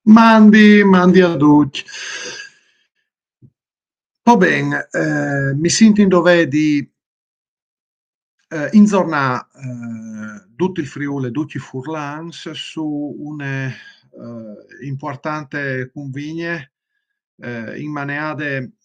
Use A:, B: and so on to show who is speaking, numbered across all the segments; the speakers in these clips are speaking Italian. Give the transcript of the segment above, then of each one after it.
A: Mandi a tutti. Va bene, mi sento in dovere di inzornà tutto il Friuli e tutti i Furlans su una importante convigne in maneade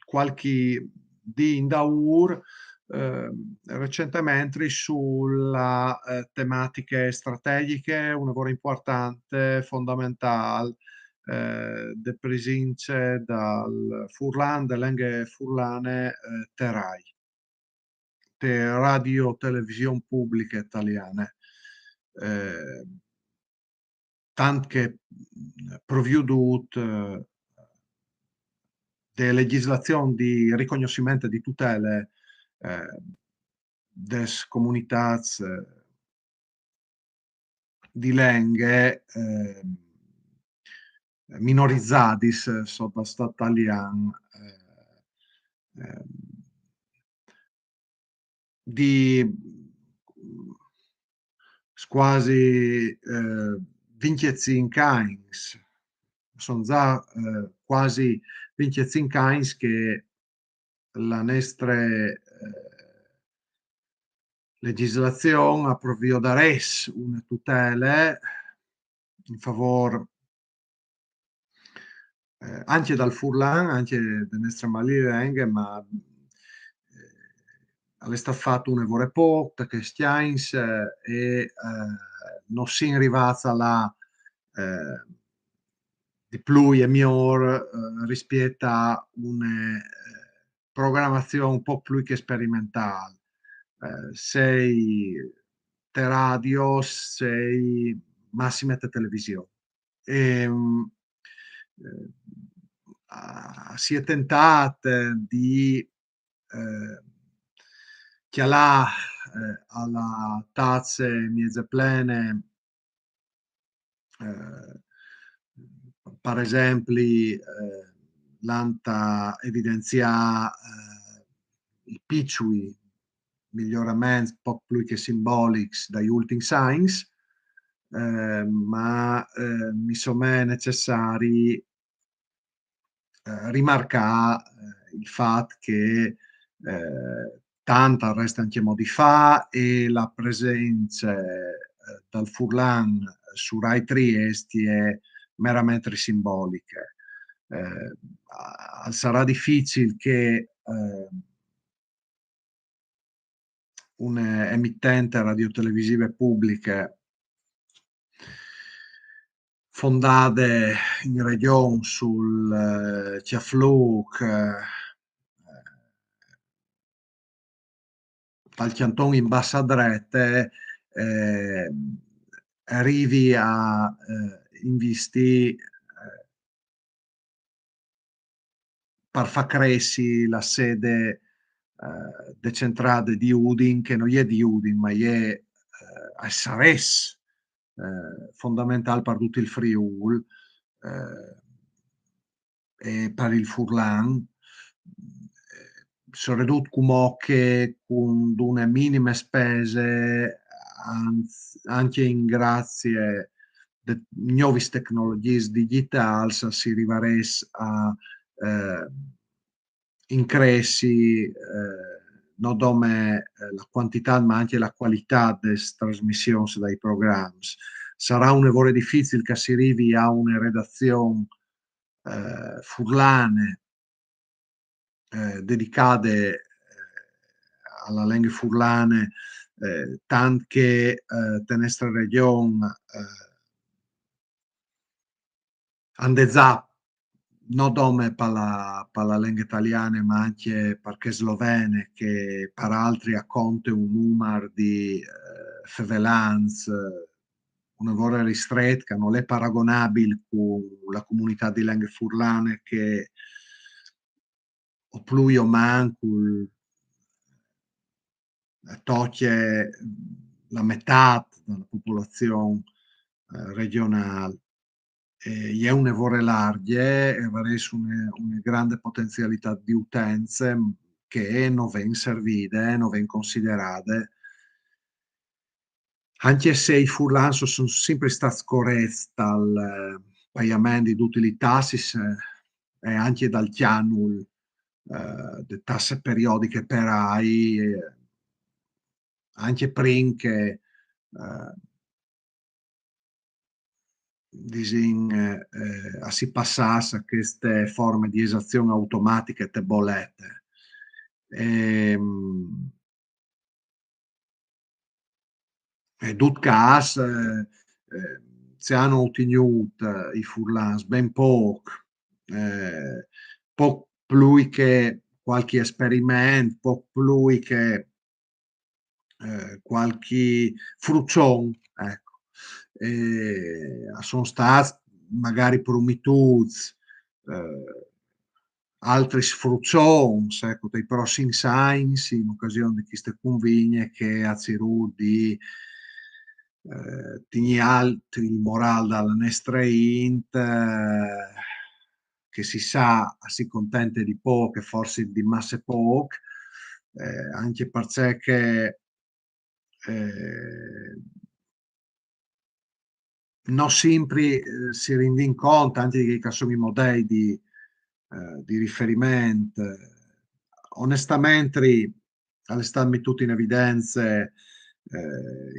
A: qualche di Indaur recentemente sulla tematiche strategiche, un lavoro importante, fondamentale, de presince dal Furlan, dell'Enghe Furlane Terai, te radio televisione pubbliche italiane. Eh, Tant che provvedut de legislazione di riconoscimento di tutele des comunitats di lenghe minorizzadis sotto stat italian eh, di quasi 25 anni, sono già quasi 25 anni che la nostra legislazione ha provveduto a dare una tutela in favore anche dal Furlan, anche delle nostre malire, ma è fatto un lavoro poco, che stians e non si arrivata là di più e miglior rispetto a una programmazione un po' più che sperimentale. Sei te radio, sei massime te televisione. E, si è tentate di chialà alla tazze mieze plene per esempio l'anta evidenzia i piccoli miglioramenti un po' più che simbolici dagli ultimi signs, ma mi sono necessari rimarcare il fatto che tanta resta anche modi fa e la presenza dal Furlan su Rai Trieste è meramente simbolica. Sarà difficile che un'emittente radiotelevisive pubbliche fondate in regione sul Ciafluc, dal Chianton in Bassa Drette, arrivi a investire per far crescere la sede decentrata di Udin, che non è di Udin, ma è a Sares, fondamentale per tutto il Friuli e per il Furlan. Sono ridotto come che con una minime spese, anche in grazie a nuove tecnologie digitali, si arriverà a incressi non come la quantità ma anche la qualità delle trasmissioni dai programmi. Sarà un lavoro difficile che si arrivi a una redazione furlane dedicate alla lingua furlane, tant che la nostra regione ande già non come per la lingua italiana, ma anche perché slovene, che per altri acconte un numero di fevelanz, un lavoro ristretto che non è paragonabile con la comunità di lingue furlane che o più o manco toglie la metà della popolazione regionale. È un lavoro largo e avrei una grande potenzialità di utenze che non vengono servite, non vengono considerate. anche se i furlan son sempre stats correts dal paiament di tutti li tassis e anche dal chianul de tasse periodiche per AI, anche prin che disin a si passasse a queste forme di esazione automatiche de bollette. Ehm, e dut cas, se han obtingut i furlans ben poc, poc plui che qualchi esperiment, poc plui che qualchi fruccion, ecco. A son stats magari promituts, ehm, altri sfruccions, ecco, dei prossims ains in occasione de chiste convigne che a zerut di tignì alt il moral dalla nestra int, che si sa a si contente di poc e forse di masse poc, anche perché che ehm no simpri, si rendin conto anche che so i modei di riferiment. Onestamentri a l'é tutto in evidenze,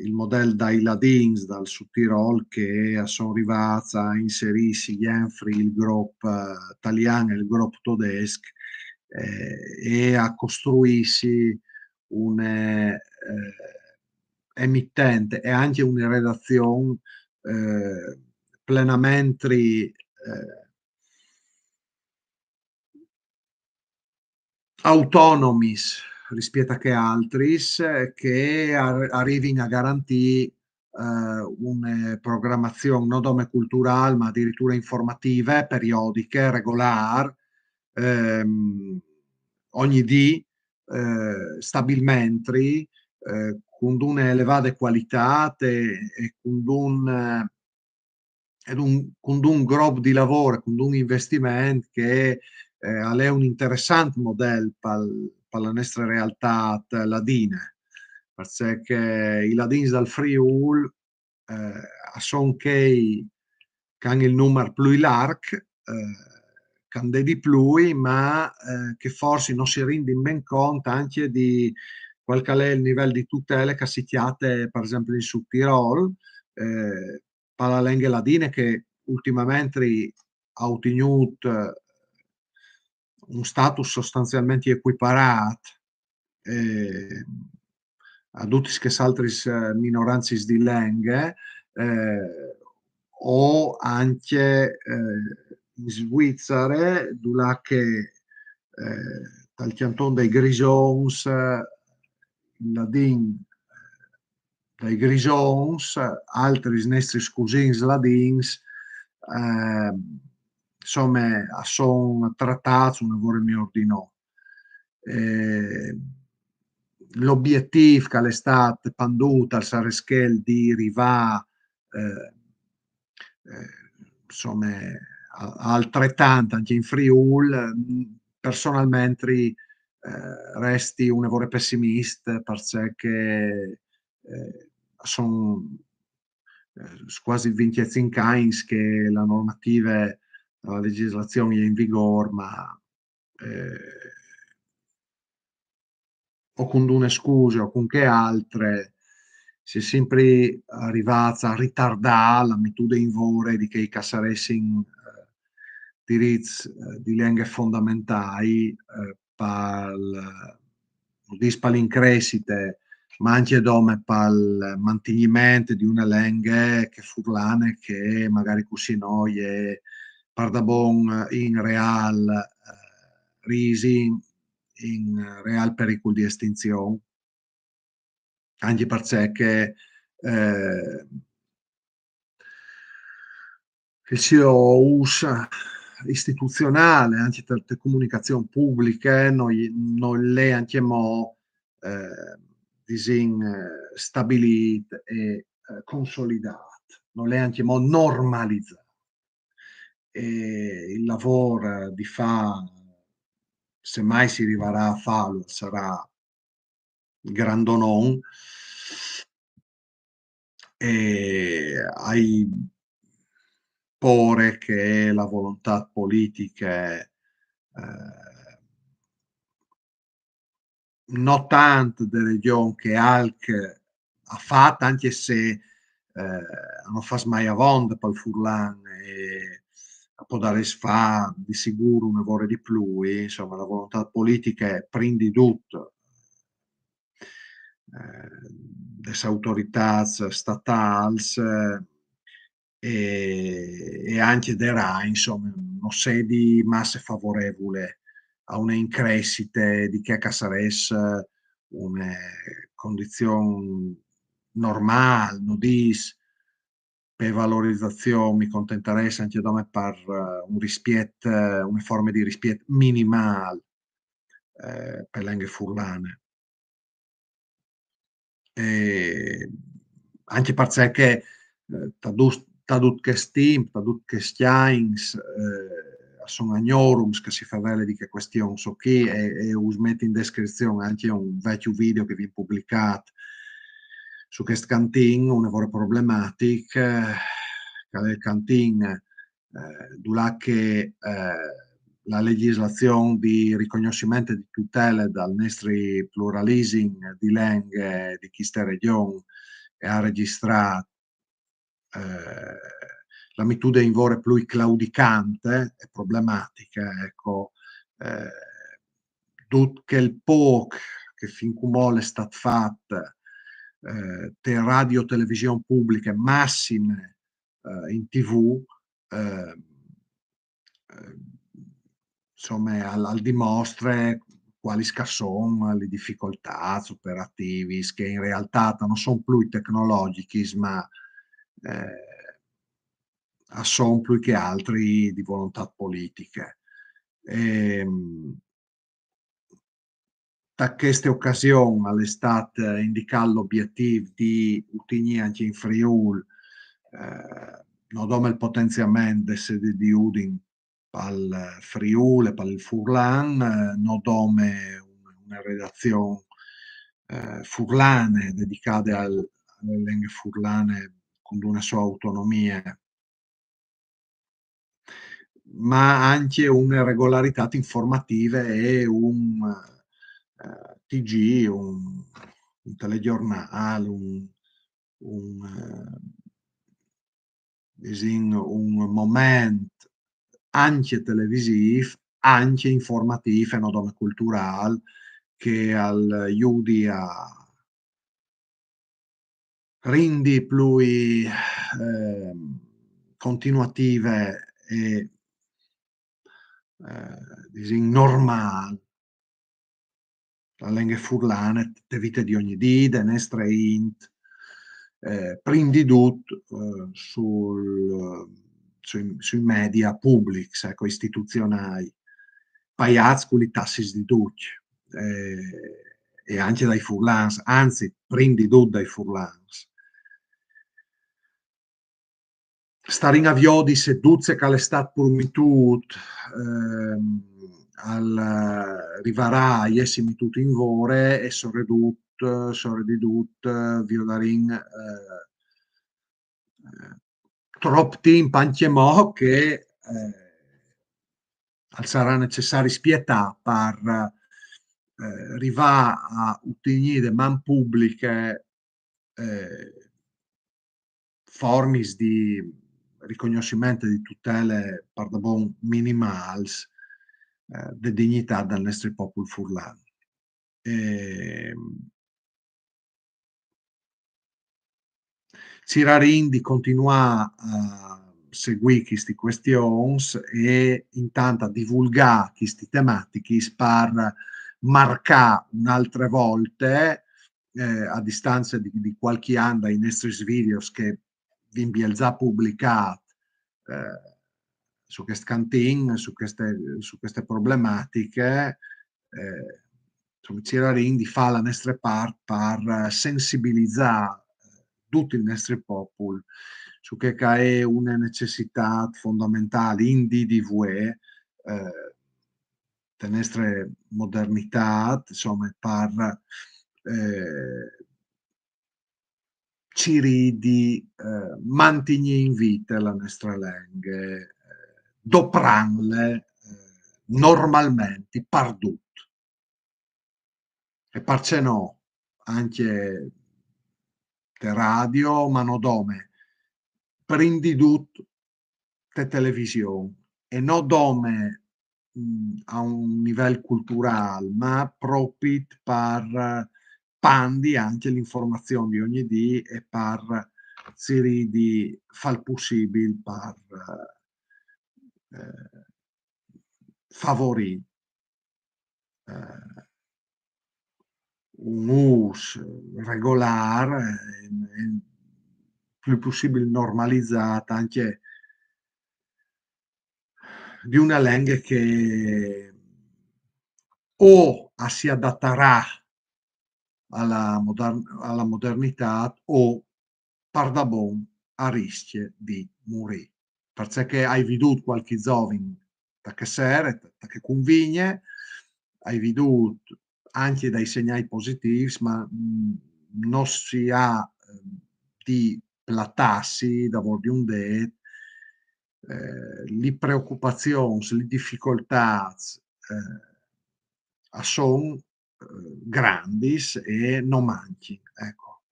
A: il model dai Ladins dal Sud Tirol che a son rivats a inserissi jenfri il gruop italian e il gruop todesc, e a costruissi emittente e anche una redazion ehm, plenamentri autonomis rispetto a che altris, che arrivin a garantì une programmazion no dome cultural, ma addirittura informative, periodiche, regular, ehm, ogni dì, stabilmentri, cun d'une elevade qualitate e cun d'un grob di lavoro, cun d'un investiment che a l'é un interessant model pa la nestra realtà ladine, perché i ladins dal Friul a son chei c'han il nummer plui larg, c'han de di plui, ma che forsi non si rendin ben conto anche di qual che l'é il nivel di tutele che si chiate per esempio in Sud Tirol, pa la lenghe ladine che ultimamentri ha ottegnut un status sostanzialmente equiparat a tuttis che s'altris minoranzis di lenghe, o anche in Svizzere, do là che dal canton dei Grisons, il ladin dai Grisons, altris nestris cusins ladins, insomma, a son trattats una vore mi ordinò. Ehm, L'obiettiv che l'é stat pandut al Sarreschel di rivâ ehm, insomma altrettant anche in Friul, personalmentri resti un evore pessimist perché son quasi 25 anys che la normative, la legislazione è in vigor, ma eh, o con d'une scuse o con che altre si è sempre arrivats a ritardà la metode in vore di che i cassaressin dirits di lenghe fondamentai pal no dis pall'increscite, ma anche dome pal mantegniment di une lenghe che furlane che magari cusì noi e par da bon in real risi in real pericol di estinzion, anche perché il suo uso istituzionale, anche per comunicazioni pubbliche, non l'è anche mo disin stabilit e consolidat, non l'è anche mo normalizat. E il lavoro di fa, se mai si arriverà a farlo, sarà grandonon, hai pore che la volontà politiche, ehm, no tant de region che Alc ha fatto, anche se a no fas mai avonde pel Furlan e a può dare sfà di sicuro un'evore di plui, insomma la volontà politica è prin di tutto des autoritats statals e anche de RAI, insomma, no sedi masse favorevole a une increscite di che ca saress une condizion normal, no dis, pe valorizzazion mi contentaress anche dome par un rispiet une forme di rispiet minimal pe lenghe furlane. Ehm, Anche perché, tadut che timp, tadut che stiains, son agnorums che si fa vele di che question so chi e us met in descrizione anche un vecchio video che vien publicat su chest cantin, un'evore problematic, che l'é il cantin do là che la legislazione di riconoscimento e di tutele dal nostri pluralism di lenghe di questa regione e ha registrato la mitude invore plui claudicante e problematica, ecco, eh, tut quel poc che fin cum è stat fat te radio television pubbliche, massime in TV, eh, eh, insomma, al dimostre quali son le difficoltà operativi, che in realtà non sono più tecnologici, ma son più che altri di volontà politiche. Ehm, Da queste occasioni all'estat indicat l'obiettiv di ottenere anche in Friul no dome il potenziament de sedi di Udin pal Friul e pel Furlan, no dome una redazione furlane dedicate alle lingue furlane con una sua autonomia, ma anche una regolarità informative e un TG, un telegiornale, un disin un moment anche televisiv, anche informativ e no dome cultural che aiudi a rindi plui continuative e disin normal la lenghe furlane de vite di ogni dì, de nestre int, prin di tut sui media publics, ecco, istituzionai, paiats cu li tassis di Duc, e anche dai furlans, anzi, prin di tut dai furlans. Starin aviò di seduzze che l'è stat promitut rivarà a esse mitut in vore e sorredidut viodarin trop timp anche mo che sarà necessari spietà per arrivà a ottenere de man pubbliche formis di riconoscimento di tutele per da bon minimals de dignità del nostro popolo furlan. Ehm, Cirarin di continuà a seguì queste questions e intanto a divulgare queste tematiche per marcare un'altre volte a distanza di qualche anno dai nostri videos che vi già pubblicato su questo cantin, su queste problematiche, insomma, Cirarin di fa la nostra parte per sensibilizzare tutto il nostro popolo su che è una necessità fondamentale in DDVE der nostre modernità, insomma, per Ciridi, mantigni in vita la nostra lenghe, dopranle, normalmenti pardut. E parce no, anche te radio, ma no dome, prindidut te television e no dome, a un livell cultural, ma propit par pandi anche l'informazion di ogni dì e par ziridi fa il possibil par ehm, favorì, ehm, un us regolar e più possibil normalizzata anche di una lengua che o si adatterà alla modernità o pardabon a rischie di morì. Perché hai vidut qualche zovin da che sere, da che convigne, hai vidut anche dai segnali positivi, ma non si ha di plattassi davor di un det, li preoccupazions, li difficoltats, a son grandis e no manchin, ecco.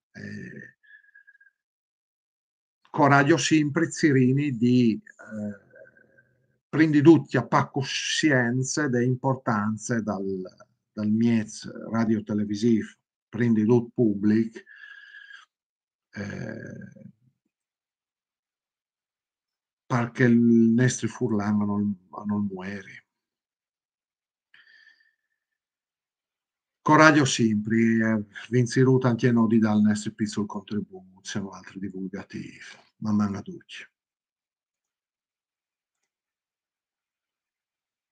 A: Coraggio simpri Zirini di prendiduttia pa coscienze de importanze dal miez radiotelevisiv prendidut public, ehm, perché il nestri furlan a non mueri. Coraggio simpri, vinzirut anche nodi dal nestri pizzol contribut, se no altri divulgativ. Maman a tucci.